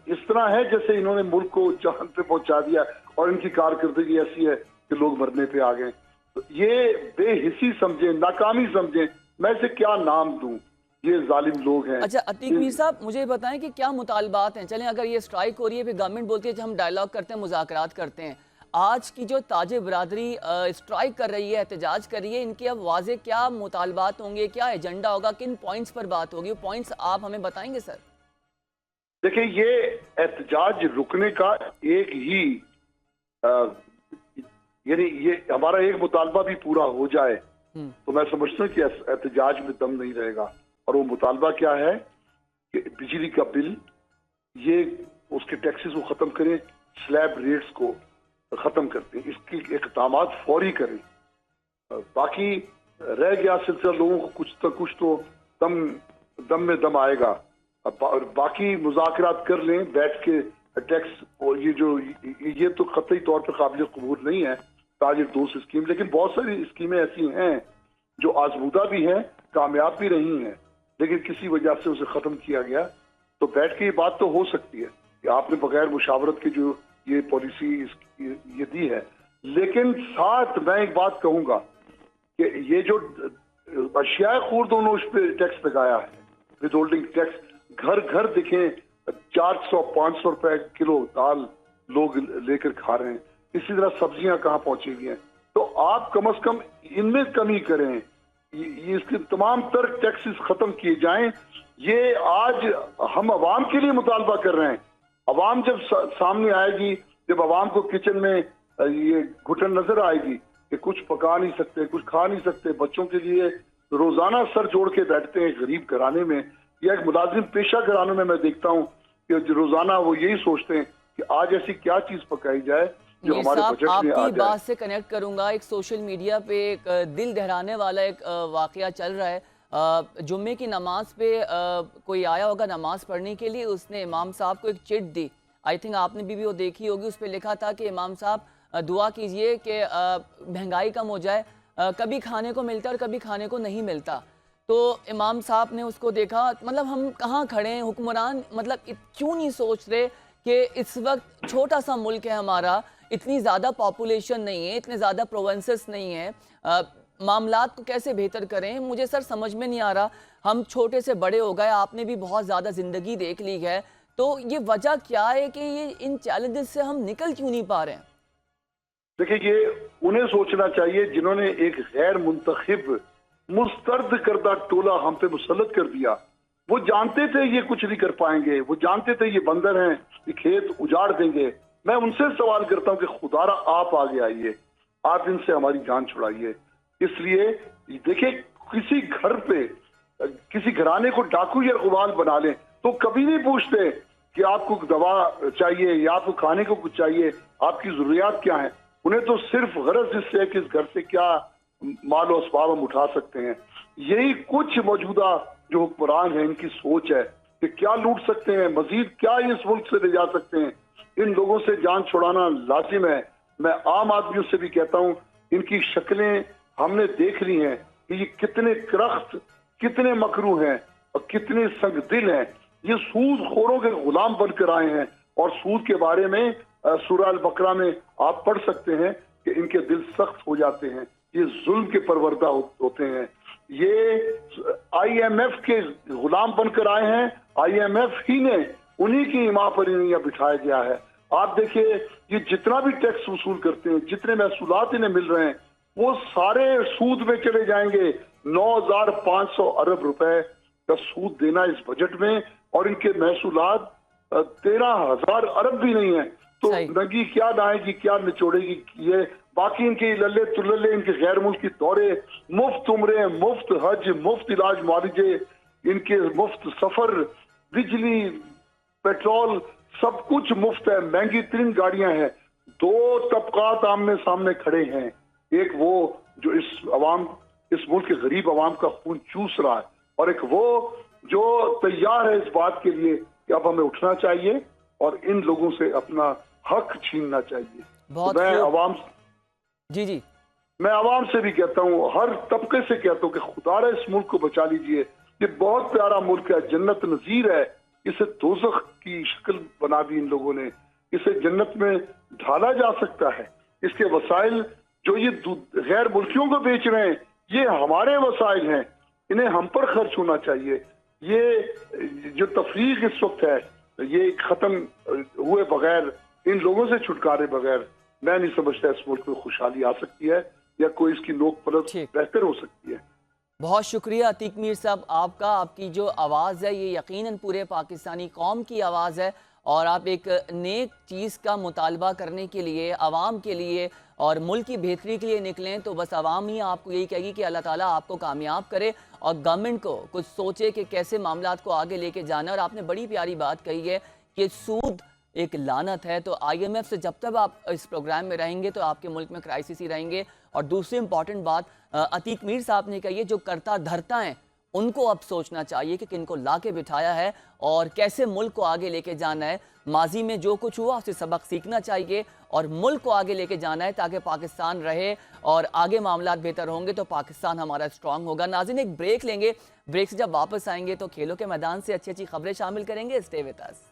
इस तरह है जैसे इन्होंने मुल्क को चांद पे पहुंचा दिया, और इनकी कारकर्दगी ऐसी है कि लोग मरने पे आ गए। तो ये बेहिसी समझे, नाकामी समझे, मैं इसे क्या नाम दूं, ये जालिम लोग हैं। अच्छा अतीक मीर साहब, मुझे बताएं कि क्या मुतालबात हैं? चलें, अगर ये स्ट्राइक हो रही है, फिर गवर्नमेंट बोलती है कि हम डायलॉग करते हैं, मुज़ाकरात करते हैं। आज की जो ताजिर बरादरी स्ट्राइक कर रही है, एहतजाज कर रही है, इनके अब वाजे क्या मुतालबात होंगे, क्या एजेंडा होगा, किन पॉइंट्स पर बात होगी? वो पॉइंट्स आप हमें बताएंगे सर? देखिए, ये एहतजाज रुकने का एक ही यानी ये हमारा एक मुतालबा भी पूरा हो जाए तो मैं समझता हूँ कि एहतजाज में दम नहीं रहेगा। और वो मुतालबा क्या है कि बिजली का बिल, ये उसके टैक्सेस को खत्म करें, स्लैब रेट्स को खत्म करते हैं, इसकी इक़दामात फौरी करें। बाकी रह गया सिलसिला, लोगों को कुछ तो दम में दम आएगा। बाकी मुज़ाकरात कर लें, बैठ के टैक्स, और ये तो कतई तौर पर काबिल कबूल नहीं है ताजिर दोस्त स्कीम। लेकिन बहुत सारी स्कीमें ऐसी हैं जो आजमूदा भी हैं, कामयाब भी रही हैं, लेकिन किसी वजह से उसे खत्म किया गया। तो बैठ के ये बात तो हो सकती है कि आपने बगैर मुशावरत की जो ये पॉलिसी ये दी है। लेकिन साथ मैं एक बात कहूंगा कि ये जो अशिया खुर्दों उस पर टैक्स लगाया है, विद होल्डिंग टैक्स, घर घर दिखें 400-500 रुपए किलो दाल लोग लेकर खा रहे हैं। इसी तरह सब्जियां कहाँ पहुंची हुई हैं। तो आप कम से कम इनमें कमी करें, ये इसके तमाम तर टैक्सेस खत्म किए जाएं। ये आज हम अवाम के लिए मुतालबा कर रहे हैं। अवाम जब सामने आएगी, जब अवाम को किचन में ये घुटन नजर आएगी कि कुछ पका नहीं सकते, कुछ खा नहीं सकते, बच्चों के लिए रोजाना सर जोड़ के बैठते हैं गरीब घराने में या एक मुलाजिम पेशा घरानों में, मैं देखता हूँ कि रोजाना वो यही सोचते हैं कि आज ऐसी क्या चीज पकाई जाए जो हमारे बजट में आ जाए। आपकी बात से कनेक्ट करूंगा। एक सोशल मीडिया पे एक दिल दहलाने वाला एक वाकया चल रहा है। जुम्मे की नमाज पे कोई आया होगा नमाज पढ़ने के लिए, उसने इमाम साहब को एक चिट दी। आई थिंक आपने भी वो देखी होगी। उस पर लिखा था कि इमाम साहब दुआ कीजिए कि महंगाई कम हो जाए, कभी खाने को मिलता है और कभी खाने को नहीं मिलता। तो इमाम साहब ने उसको देखा, मतलब हम कहाँ खड़े हैं, हुक्मरान मतलब क्यों नहीं सोच रहे कि इस वक्त छोटा सा मुल्क है हमारा, इतनी ज़्यादा पॉपुलेशन नहीं है, इतने ज़्यादा प्रोविंसेस नहीं है, मामलात को कैसे बेहतर करें। मुझे सर समझ में नहीं आ रहा। हम छोटे से बड़े हो गए, आपने भी बहुत ज़्यादा ज़िंदगी देख ली है, तो ये वजह क्या है कि ये इन चैलेंजेस से हम निकल क्यों नहीं पा रहे हैं? देखिए, ये उन्हें सोचना चाहिए जिन्होंने एक गैर मुंतखब मुस्तर्द करदा टोला हम पे मुसल्लत कर दिया। वो जानते थे ये कुछ नहीं कर पाएंगे, वो जानते थे ये बंदर हैं, ये खेत उजाड़ देंगे। मैं उनसे सवाल करता हूँ कि खुदारा आप आगे आइए, आप इनसे हमारी जान छुड़ाइए। इसलिए देखिए, किसी घर पे किसी घराने को डाकू या गुवाल बना लें तो कभी नहीं पूछते कि आपको दवा चाहिए या आपको खाने को कुछ चाहिए, आपकी जरूरियात क्या है। उन्हें तो सिर्फ गरज इससे है कि इस घर से क्या माल और असबाब हम उठा सकते हैं। यही कुछ मौजूदा जो हुक्मरान है इनकी सोच है कि क्या लूट सकते हैं, मजीद क्या इस मुल्क से ले जा सकते हैं। इन लोगों से जान छुड़ाना लाजिम है। मैं आम आदमियों से भी कहता हूँ, इनकी शक्लें हमने देख ली हैं कि ये कितने करख्त, कितने मकरू हैं और कितने संगदिल हैं। ये सूद खोरों के गुलाम बनकर आए हैं। और सूद के बारे में सूरह अल बकरा में आप पढ़ सकते हैं कि इनके दिल सख्त हो जाते हैं, ये जुल्म के परवरदा होते हैं। ये IMF के गुलाम बनकर आए हैं। IMF ही ने उन्हीं की इमाम पर इन्हें बिठाया गया है। आप देखिए, ये जितना भी टैक्स वसूल करते हैं, जितने महसूलात इन्हें मिल रहे हैं, वो सारे सूद में चले जाएंगे। 9,500 अरब रुपए का सूद देना इस बजट में, और इनके महसूलात 13,000 अरब भी नहीं है। तो नगी क्या लाएगी, क्या निचोड़ेगी ये। बाकी इनके लल्ले तुल्ले, इनके गैर मुल्की दौरे, मुफ्त उम्रे, मुफ्त हज, मुफ्त इलाज मुआवजे, इनके मुफ्त सफर, बिजली, पेट्रोल, सब कुछ मुफ्त है। महंगी तरीन गाड़ियां हैं। दो तबकात आमने सामने खड़े हैं। एक वो जो इस मुल्क के गरीब अवाम का खून चूस रहा है, और एक वो जो तैयार है इस बात के लिए कि अब हमें उठना चाहिए और इन लोगों से अपना हक छीनना चाहिए। तो मैं अवाम से भी कहता हूँ, हर तबके से कहता हूँ कि खुदारा इस मुल्क को बचा लीजिए। ये बहुत प्यारा मुल्क है, जन्नत नजीर है। इसे दोज़ख की शक्ल बना दी इन लोगों ने। इसे जन्नत में ढाला जा सकता है। इसके वसाइल जो ये गैर मुल्कियों को बेच रहे हैं, ये हमारे वसाइल हैं, इन्हें हम पर खर्च होना चाहिए। ये जो तफरीक इस वक्त है, ये खत्म हुए बगैर, इन लोगों से छुटकारे बगैर, मैं नहीं समझता इस मुल्क में खुशहाली आ सकती है या कोई इसकी नोक पलट बेहतर हो सकती है। बहुत शुक्रिया अतीक मीर साहब आपका। आपकी जो आवाज़ है ये यकीनन पूरे पाकिस्तानी कौम की आवाज़ है, और आप एक नेक चीज़ का मुतालबा करने के लिए, आवाम के लिए और मुल्क की बेहतरी के लिए निकलें। तो बस आवाम ही आपको यही कहेगी कि अल्लाह ताला आपको कामयाब करे, और गवर्नमेंट को कुछ सोचे कि कैसे मामलात को आगे लेके जाना। और आपने बड़ी प्यारी बात कही है कि सूद एक लानत है। तो IMF से जब तक आप इस प्रोग्राम में रहेंगे तो आपके मुल्क में क्राइसिस ही रहेंगे। और दूसरी इंपॉर्टेंट बात अतीक मीर साहब ने कही है, जो करता धरता हैं उनको अब सोचना चाहिए कि किनको ला के बिठाया है और कैसे मुल्क को आगे लेके जाना है। माजी में जो कुछ हुआ उससे सबक सीखना चाहिए और मुल्क को आगे लेके जाना है ताकि पाकिस्तान रहे और आगे मामलात बेहतर होंगे तो पाकिस्तान हमारा स्ट्रांग होगा। नाज़रीन, एक ब्रेक लेंगे, ब्रेक से जब वापस आएंगे तो खेलों के मैदान से अच्छी अच्छी खबरें शामिल करेंगे। Stay with us.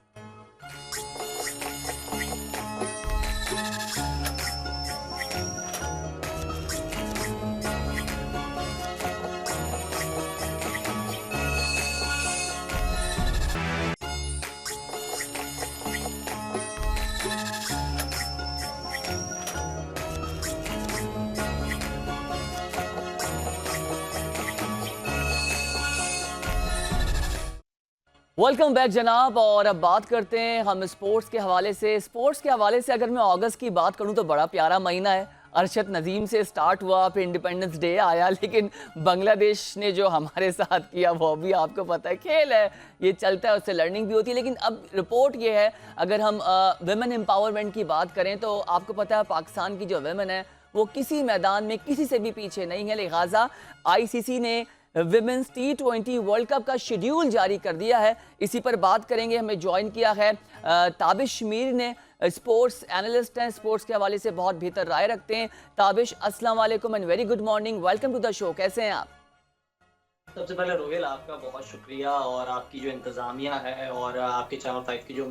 Welcome back जनाब। और अब बात करते हैं हम स्पोर्ट्स के हवाले से। स्पोर्ट्स के हवाले से अगर मैं अगस्त की बात करूं तो बड़ा प्यारा महीना है। अरशद नज़ीम से स्टार्ट हुआ, फिर इंडिपेंडेंस डे आया, लेकिन बांग्लादेश ने जो हमारे साथ किया वो भी आपको पता है। खेल है, ये चलता है, उससे लर्निंग भी होती है। लेकिन अब रिपोर्ट ये है, अगर हम वुमेन एम्पावरमेंट की बात करें तो आपको पता है पाकिस्तान की जो वुमेन है वो किसी मैदान में किसी से भी पीछे नहीं है। लिहाजा ICC ने विमेंस T20 वर्ल्ड कप का शेड्यूल जारी कर दिया है। इसी पर बात करेंगे। हमें ज्वाइन किया है ताबिश मीर ने, स्पोर्ट्स एनालिस्ट हैं, स्पोर्ट्स के हवाले से बहुत बेहतर राय रखते हैं। ताबिश, अस्सलाम वालेकुम and very good morning, welcome to the show. कैसे हैं आप? सबसे पहले रोहेल, आपका बहुत शुक्रिया और आपकी जो इंतज़ामिया है और आपके चैनल 5 की जो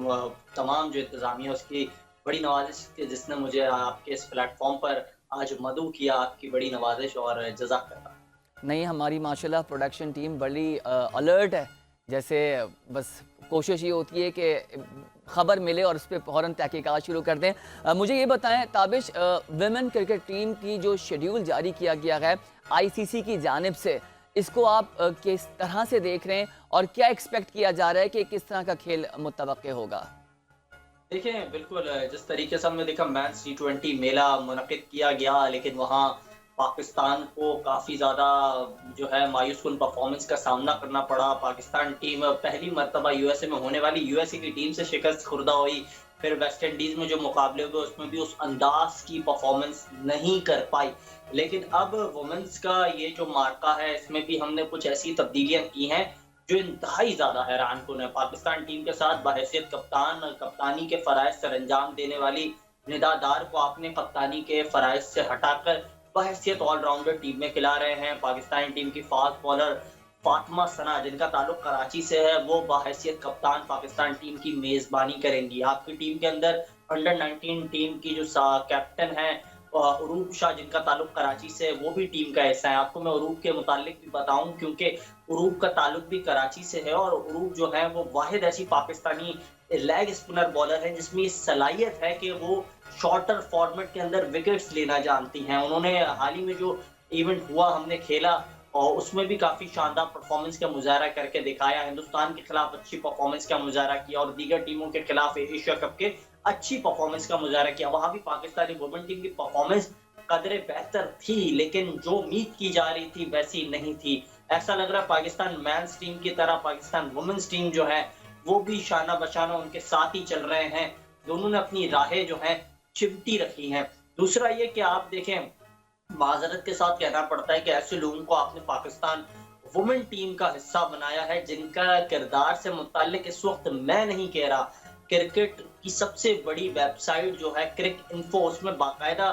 तमाम जो इंतज़ामिया उसकी बड़ी नवाजिश की, जिसने मुझे आपके इस प्लेटफॉर्म पर आज मदऊ किया, आपकी बड़ी नवाजिश और जज़ाकल्लाह। नहीं, हमारी माशाल्लाह प्रोडक्शन टीम बड़ी अलर्ट है। जैसे बस कोशिश ये होती है कि खबर मिले और उस पर फ़ौरन तहकीकात शुरू कर दें। मुझे ये बताएं ताबिश, वुमेन क्रिकेट टीम की जो शेड्यूल जारी किया गया है ICC की जानिब से, इसको आप किस तरह से देख रहे हैं और क्या एक्सपेक्ट किया जा रहा है कि किस तरह का खेल मुतवक्के होगा? देखें, बिल्कुल जिस तरीके से हमने देखा मैच T20 मेला मुनक़िद किया गया, लेकिन वहाँ पाकिस्तान को काफ़ी ज़्यादा जो है मायूसकुन परफॉर्मेंस का सामना करना पड़ा। पाकिस्तान टीम पहली मरतबा USA में होने वाली USA की टीम से शिकस्त खुर्दा हुई। फिर वेस्ट इंडीज़ में जो मुकाबले हुए उसमें भी उस अंदाज की परफॉर्मेंस नहीं कर पाई। लेकिन अब वुमेन्स का ये जो मार्का है, इसमें भी हमने कुछ ऐसी तब्दीलियाँ की हैं जो इंतहाई ज़्यादा हैरानकुन है। पाकिस्तान टीम के साथ बहैसियत कप्तानी के फ़राइज़ सर अंजाम देने वाली निदा डार को आपने कप्तानी के फ़राइज़ से हटाकर बहैसियत ऑलराउंडर टीम में खिला रहे हैं। पाकिस्तानी टीम की फास्ट बॉलर फातिमा सना, जिनका ताल्लुक कराची से है, वो बहैसियत कप्तान पाकिस्तान टीम की मेज़बानी करेंगी। आपकी टीम के अंदर अंडर 19 टीम की जो कैप्टन है उरूब शाह, जिनका ताल्लुक कराची से, वो भी टीम का हिस्सा है। आपको मैं उरूब के मुतालिक भी बताऊं, क्योंकि उरूब का ताल्लुक भी कराची से है और उरूब जो है वो वाहिद ऐसी पाकिस्तानी लेग स्पिनर बॉलर है जिसमें ये सलाहियत है कि वो शॉर्टर फॉर्मेट के अंदर विकेट्स लेना जानती हैं। उन्होंने हाल ही में जो इवेंट हुआ हमने खेला और उसमें भी काफ़ी शानदार परफॉर्मेंस का मुजाहरा करके दिखाया। हिंदुस्तान के खिलाफ अच्छी परफॉर्मेंस का मुजाहरा किया और दीगर टीमों के खिलाफ एशिया कप के अच्छी परफॉर्मेंस का मुजाहरा किया। वहाँ भी पाकिस्तानी वुमेन टीम की परफॉर्मेंस कदरे बेहतर थी, लेकिन जो उम्मीद की जा रही थी वैसी नहीं थी। ऐसा लग रहा है पाकिस्तान मेंस टीम की तरह पाकिस्तान वुमेन्स टीम जो है वो भी शाना बशाना उनके साथ ही चल रहे हैं। दोनों ने अपनी राहें जो है चिमटी रखी हैं। दूसरा ये कि आप देखें, माजरत के साथ कहना पड़ता है कि ऐसे लोगों को आपने पाकिस्तान वुमेन टीम का हिस्सा बनाया है जिनका किरदार से मुताल्लिक इस वक्त मैं नहीं कह रहा। क्रिकेट की सबसे बड़ी वेबसाइट जो है क्रिक इन्फो, उसमें बाकायदा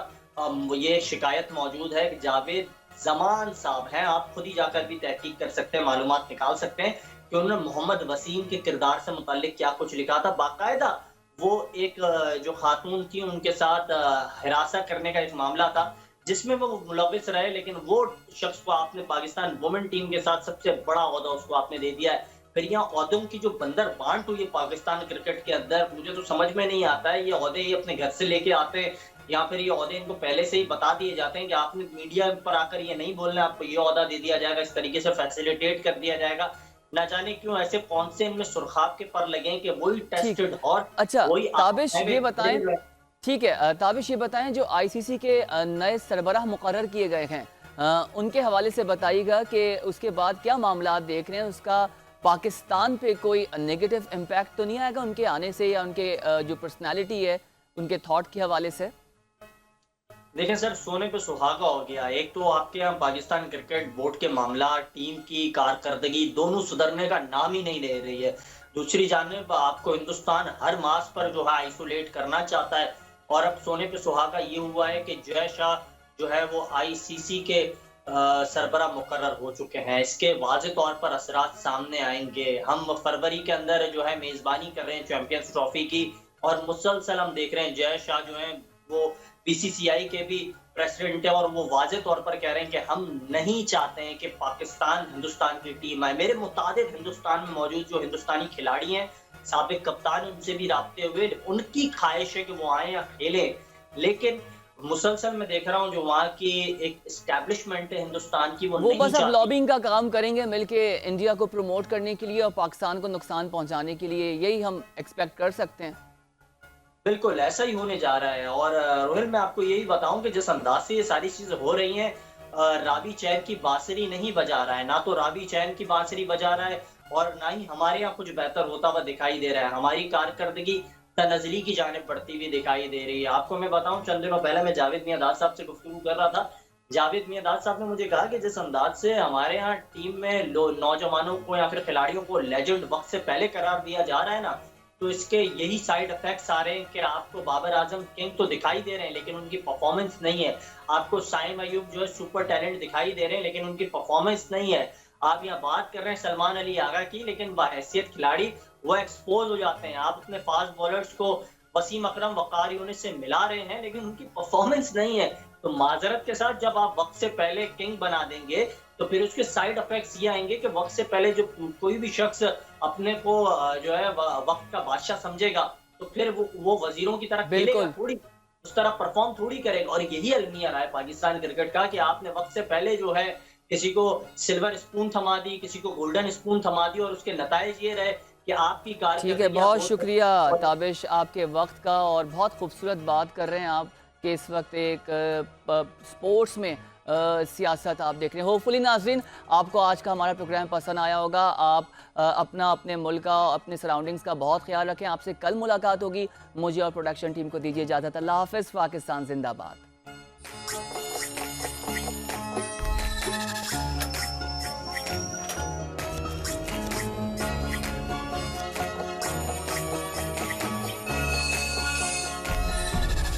ये शिकायत मौजूद है कि जावेद जमान साहब हैं, आप खुद ही जाकर भी तहकीक कर सकते हैं, मालूमात निकाल सकते हैं कि उन्होंने मोहम्मद वसीम के किरदार से मुताल्लिक क्या कुछ लिखा था। बाकायदा वो एक जो खातून थी उनके साथ हिरासा करने का एक मामला था जिसमें वो मुलविस रहे, लेकिन वो शख्स को आपने पाकिस्तान वुमेन टीम के साथ सबसे बड़ा ओहदा उसको आपने दे दिया है। फिर यहाँ ओहदों की जो बंदर बांट हुई है पाकिस्तान क्रिकेट के अंदर, मुझे तो समझ में नहीं आता है। ये ओहदे ये अपने घर से लेके आते हैं या फिर ये ओहदे इनको पहले से ही बता दिए जाते हैं कि आपने मीडिया पर आकर ये नहीं बोलना, आपको ये ओहदा दे दिया जाएगा, इस तरीके से फैसिलिटेट कर दिया जाएगा। ना जाने क्यों ऐसे कौन से इनमें सुरखाब के पर लगे कि वही टेस्टेड और अच्छा ताबिश ये बताएं, ठीक है ताबिश ये बताएं, जो ICC के नए सरबराह मुकर्रर किए गए हैं उनके हवाले से बताइएगा कि उसके बाद क्या मामला देख रहे हैं, उसका पाकिस्तान पे कोई नेगेटिव इम्पैक्ट तो नहीं आएगा उनके आने से, या उनके जो पर्सनालिटी है उनके थॉट के हवाले से? देखें सर, सोने पे सुहागा हो गया। एक तो आपके यहाँ पाकिस्तान क्रिकेट बोर्ड के मामला, टीम की कारकर्दगी दोनों सुधरने का नाम ही नहीं ले रही है। दूसरी जानिब आपको हिंदुस्तान हर मास पर जो है आइसोलेट करना चाहता है, और अब सोने पे सुहागा ये हुआ है कि जय शाह जो है वो आईसीसी के सरबरा मुकर्रर हो चुके हैं। इसके वाज़े तौर पर असरात सामने आएंगे। हम फरवरी के अंदर जो है मेजबानी कर रहे हैं चैंपियंस ट्रॉफी की, और मुसलसल हम देख रहे हैं जय शाह जो है वो बीसीसीआई के भी प्रेसिडेंट है, और वो वाज़े तौर पर कह रहे हैं कि हम नहीं चाहते हैं कि पाकिस्तान हिंदुस्तान की टीम आए। मेरे मुताबिक हिंदुस्तान में मौजूद जो हिंदुस्तानी खिलाड़ी हैं, साबिक कप्तान, उनसे भी राब्ते हुए, उनकी ख्वाहिश है कि वो आए या खेलें। लेकिन मुसलसल मैं देख रहा हूँ जो वहाँ की एक एस्टैब्लिशमेंट है हिंदुस्तान की, वो नहीं बस अब चाहती। लॉबिंग का काम करेंगे मिलके इंडिया को प्रमोट करने के लिए और पाकिस्तान को नुकसान पहुंचाने के लिए, यही हम एक्सपेक्ट कर सकते हैं। बिल्कुल ऐसा ही होने जा रहा है। और रोहिल, मैं आपको यही बताऊं कि जिस अंदाज से ये सारी चीजें हो रही हैं, राबी चैन की बांसुरी नहीं बजा रहा है, ना तो राबी चैन की बांसुरी बजा रहा है और ना ही हमारे यहाँ कुछ बेहतर होता हुआ दिखाई दे रहा है। हमारी कारकर्दगी तनज़ली की जानिब बढ़ती हुई दिखाई दे रही है। आपको मैं बताऊं, चंद दिनों पहले मैं जावेद मियांदाद साहब से गुफ्तगू कर रहा था। जावेद मियांदाद साहब ने मुझे कहा कि जिस अंदाज से हमारे यहाँ टीम में नौजवानों को या फिर खिलाड़ियों को लेजेंड वक्त से पहले करार दिया जा रहा है ना, तो इसके यही साइड इफेक्ट्स आ रहे हैं कि आपको बाबर आजम किंग तो दिखाई दे रहे हैं लेकिन उनकी परफॉर्मेंस नहीं है। आपको साइम अयूब जो है सुपर टैलेंट दिखाई दे रहे हैं लेकिन उनकी परफॉर्मेंस नहीं है। आप यहाँ बात कर रहे हैं सलमान अली आगा की, लेकिन बहैसियत खिलाड़ी वो एक्सपोज हो जाते हैं। आप अपने फास्ट बॉलर्स को वसीम अकरम, वकार यूनिस से मिला रहे हैं लेकिन उनकी परफॉर्मेंस नहीं है। तो माजरत के साथ जब आप वक्त से पहले किंग बना देंगे तो फिर उसके साइड इफेक्ट्स ये आएंगे कि वक्त से पहले जो कोई भी शख्स अपने को जो है वक्त का बादशाह समझेगा तो फिर वो वजीरों की तरह खेलेगा थोड़ी, उस तरह परफॉर्म थोड़ी करेगा। और यही अलमिया रहा है पाकिस्तान क्रिकेट का कि आपने वक्त से पहले जो है किसी को सिल्वर स्पून थमा दी, किसी को गोल्डन स्पून थमा दी, और उसके नताइज ये रहे कि आपकी ठीक है, बहुत शुक्रिया ताबिश आपके वक्त का, और बहुत खूबसूरत बात कर रहे हैं आप कि इस वक्त एक स्पोर्ट्स में सियासत आप देख रहे हैं। होपफुली नाज़रीन आपको आज का हमारा प्रोग्राम पसंद आया होगा। आप अपने मुल्क का, अपने सराउंडिंग्स का बहुत ख्याल रखें। आपसे कल मुलाकात होगी। मुझे और प्रोडक्शन टीम को दीजिए इजाज़त। अल्लाह हाफ़िज़। पाकिस्तान जिंदाबाद।